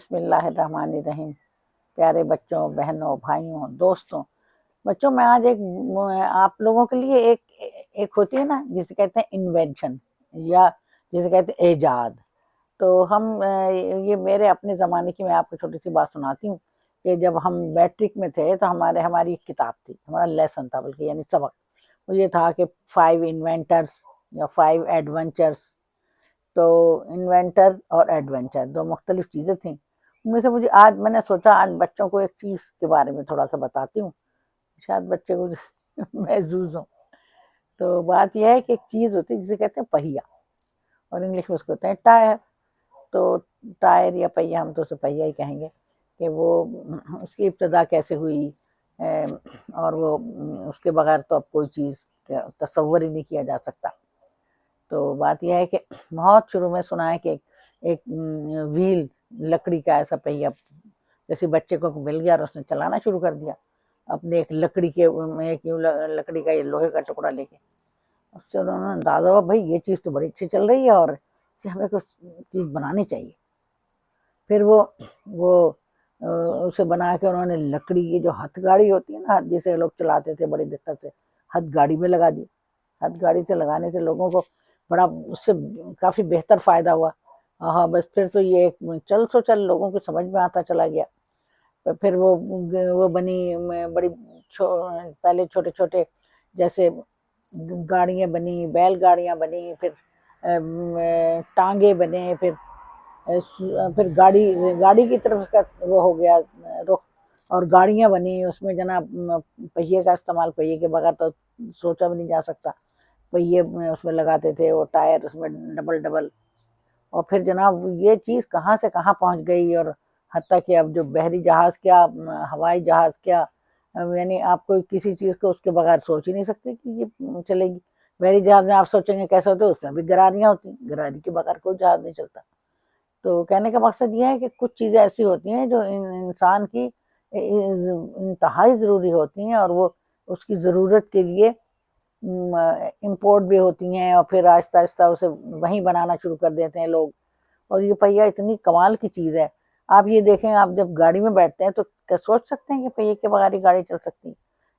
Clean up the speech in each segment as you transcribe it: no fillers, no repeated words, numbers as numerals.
بسم اللہ الرحمن الرحیم۔ پیارے بچوں، بہنوں، بھائیوں، دوستوں، بچوں میں آج آپ لوگوں کے لیے ایک ہوتی ہے نا جسے کہتے ہیں انوینشن، یا جسے کہتے ہیں ایجاد۔ تو ہم یہ میرے اپنے زمانے کی میں آپ کو چھوٹی سی بات سناتی ہوں کہ جب ہم میٹرک میں تھے تو ہماری ایک کتاب تھی، ہمارا لیسن تھا بلکہ، یعنی سبق۔ وہ یہ تھا کہ 5 انوینٹرز یا 5 ایڈونچرز۔ تو انوینٹر اور ایڈونچر دو مختلف چیزیں تھیں۔ ان میں سے میں نے سوچا آج بچوں کو ایک چیز کے بارے میں تھوڑا سا بتاتی ہوں، شاید بچے کو محظوظ ہوں۔ تو بات یہ ہے کہ ایک چیز ہوتی ہے جسے کہتے ہیں پہیا، اور انگلش میں اس کو کہتے ہیں ٹائر۔ تو ٹائر یا پہیا، ہم تو اسے پہیا ہی کہیں گے، کہ وہ اس کی ابتدا کیسے ہوئی، اور وہ اس کے بغیر تو اب کوئی چیز تصور ہی نہیں کیا جا سکتا۔ تو بات یہ ہے کہ بہت شروع میں سنا ہے کہ ایک ویل، لکڑی کا ایسا پہیا، جیسے بچے کو مل گیا اور اس نے چلانا شروع کر دیا اپنے ایک لکڑی کا یہ لوہے کا ٹکڑا لے کے۔ اس سے انہوں نے اندازہ ہوا بھائی یہ چیز تو بڑی اچھی چل رہی ہے اور اس سے ہمیں کچھ چیز بنانی چاہیے۔ پھر وہ اسے بنا کے انہوں نے لکڑی کی جو ہتھ گاڑی ہوتی ہے نا، جسے لوگ چلاتے تھے بڑی دقت سے، ہتھ گاڑی میں لگا دی۔ ہتھ گاڑی سے لگانے سے لوگوں کو بڑا اس سے کافی بہتر فائدہ ہوا۔ ہاں بس پھر تو یہ چل لوگوں کو سمجھ میں آتا چلا گیا۔ پھر وہ بنی بڑی، پہلے چھوٹے چھوٹے جیسے گاڑیاں بنی، بیل گاڑیاں بنی، پھر ٹانگے بنے، پھر گاڑی کی طرف کا وہ ہو گیا رخ، اور گاڑیاں بنی۔ اس میں جناب پہیے کا استعمال، پہیے کے بغیر تو سوچا بھی نہیں جا سکتا۔ پہیے اس میں لگاتے تھے، وہ ٹائر اس میں ڈبل۔ اور پھر جناب یہ چیز کہاں سے کہاں پہنچ گئی، اور حتیٰ کہ اب جو بحری جہاز کیا، ہوائی جہاز کیا، یعنی آپ کو کسی چیز کو اس کے بغیر سوچ ہی نہیں سکتے کہ یہ چلے گی۔ بحری جہاز میں آپ سوچیں گے کیسے ہوتے، اس میں بھی گراریاں ہوتی ہیں، گراری کے بغیر کوئی جہاز نہیں چلتا۔ تو کہنے کا مقصد یہ ہے کہ کچھ چیزیں ایسی ہوتی ہیں جو انسان کی انتہائی ضروری ہوتی ہیں، اور وہ اس کی ضرورت کے لیے امپورٹ بھی ہوتی ہیں، اور پھر آہستہ آہستہ اسے وہیں بنانا شروع کر دیتے ہیں لوگ۔ اور یہ پہیا اتنی کمال کی چیز ہے۔ آپ یہ دیکھیں، آپ جب گاڑی میں بیٹھتے ہیں تو کیا سوچ سکتے ہیں کہ پہیے کے بغیر ہی گاڑی چل سکتی ہے؟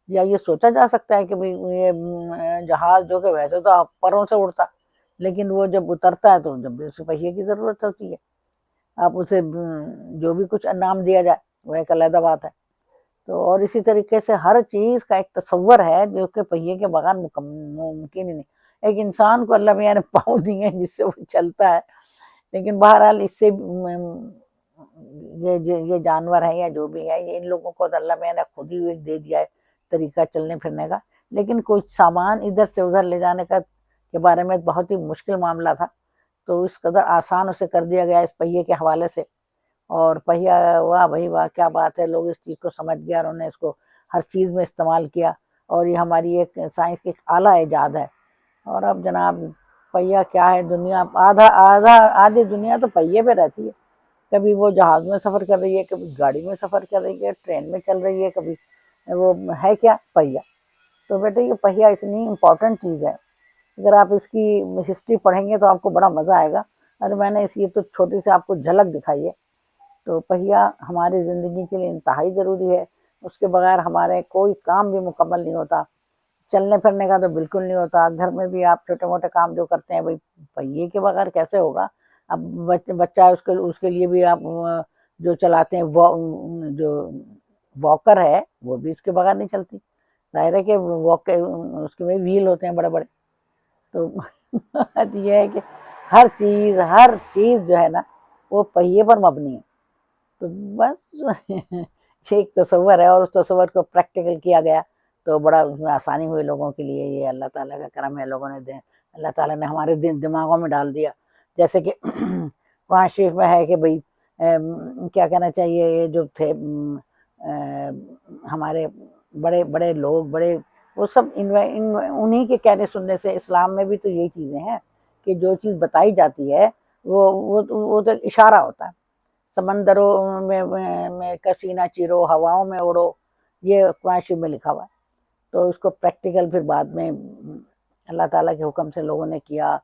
یا یہ سوچا جا سکتا ہے کہ یہ جہاز جو کہ ویسے تو پروں سے اڑتا، لیکن وہ جب اترتا ہے تو جب بھی اسے پہیے کی ضرورت ہوتی ہے۔ آپ اسے جو بھی کچھ نام دیا جائے وہ ایک علیحدہ بات ہے۔ تو اور اسی طریقے سے ہر چیز کا ایک تصور ہے جو کہ پہیے کے بغیر ممکن ہی نہیں۔ ایک انسان کو اللہ میاں نے پاؤں دیے ہیں جس سے وہ چلتا ہے، لیکن بہرحال اس سے یہ جانور ہیں یا جو بھی ہے، یہ ان لوگوں کو اللہ میاں نے خود ہی ایک دے دیا ہے طریقہ چلنے پھرنے کا، لیکن کچھ سامان ادھر سے ادھر لے جانے کے بارے میں بہت ہی مشکل معاملہ تھا، تو اس قدر آسان اسے کر دیا گیا اس پہیے کے حوالے سے۔ اور پہیا، واہ بھائی واہ، کیا بات ہے، لوگ اس چیز کو سمجھ گیا اور انہوں نے اس کو ہر چیز میں استعمال کیا، اور یہ ہماری ایک سائنس کی ایک اعلیٰ ایجاد ہے۔ اور اب جناب پہیا کیا ہے، دنیا آدھی دنیا تو پہیے پہ رہتی ہے۔ کبھی وہ جہاز میں سفر کر رہی ہے، کبھی گاڑی میں سفر کر رہی ہے، ٹرین میں چل رہی ہے، کبھی وہ ہے کیا، پہیا۔ تو بیٹے یہ پہیا اتنی امپورٹنٹ چیز ہے، اگر آپ اس کی ہسٹری پڑھیں گے تو آپ کو بڑا مزہ آئے گا۔ اور میں نے یہ تو چھوٹی سی آپ کو جھلک دکھائی ہے۔ تو پہیا ہماری زندگی کے لیے انتہائی ضروری ہے، اس کے بغیر ہمارے کوئی کام بھی مکمل نہیں ہوتا۔ چلنے پھرنے کا تو بالکل نہیں ہوتا، گھر میں بھی آپ چھوٹے موٹے کام جو کرتے ہیں بھائی پہیے کے بغیر کیسے ہوگا؟ اب بچہ اس کے لیے بھی آپ جو چلاتے ہیں جو واکر ہے، وہ بھی اس کے بغیر نہیں چلتی، ظاہر ہے کہ اس کے میں ویل ہوتے ہیں بڑے بڑے۔ تو بات یہ ہے کہ ہر چیز جو ہے نا وہ پہیے پر مبنی ہے۔ تو بس یہ ایک تصور ہے، اور اس تصور کو پریکٹیکل کیا گیا تو بڑا اس میں آسانی ہوئی لوگوں کے لیے۔ یہ اللہ تعالیٰ کا کرم ہے، لوگوں نے اللہ تعالیٰ نے ہمارے دماغوں میں ڈال دیا۔ جیسے کہ قرآن شریف میں ہے کہ بھائی کیا کہنا چاہیے، یہ جو تھے ہمارے بڑے بڑے لوگ، وہ سب انہی کے کہنے سننے سے، اسلام میں بھی تو یہی چیزیں ہیں کہ جو چیز بتائی جاتی ہے وہ تو اشارہ ہوتا ہے۔ سمندروں میں کا سینہ چیرو، ہواؤں میں اڑو، یہ قرآن شریف میں لکھا ہوا ہے۔ تو اس کو پریکٹیکل پھر بعد میں اللہ تعالیٰ کے حکم سے لوگوں نے کیا،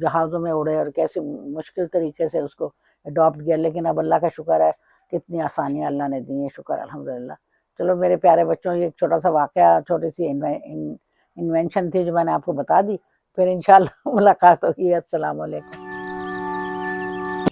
جہازوں میں اڑے اور کیسے مشکل طریقے سے اس کو اڈاپٹ کیا، لیکن اب اللہ کا شکر ہے کتنی آسانیاں اللہ نے دی ہیں، شکر الحمدللہ۔ چلو میرے پیارے بچوں، یہ ایک چھوٹا سا واقعہ، چھوٹی سی انوینشن تھی جو میں نے آپ کو بتا دی، پھر انشاءاللہ ملاقات ہوگی۔ السلام علیکم۔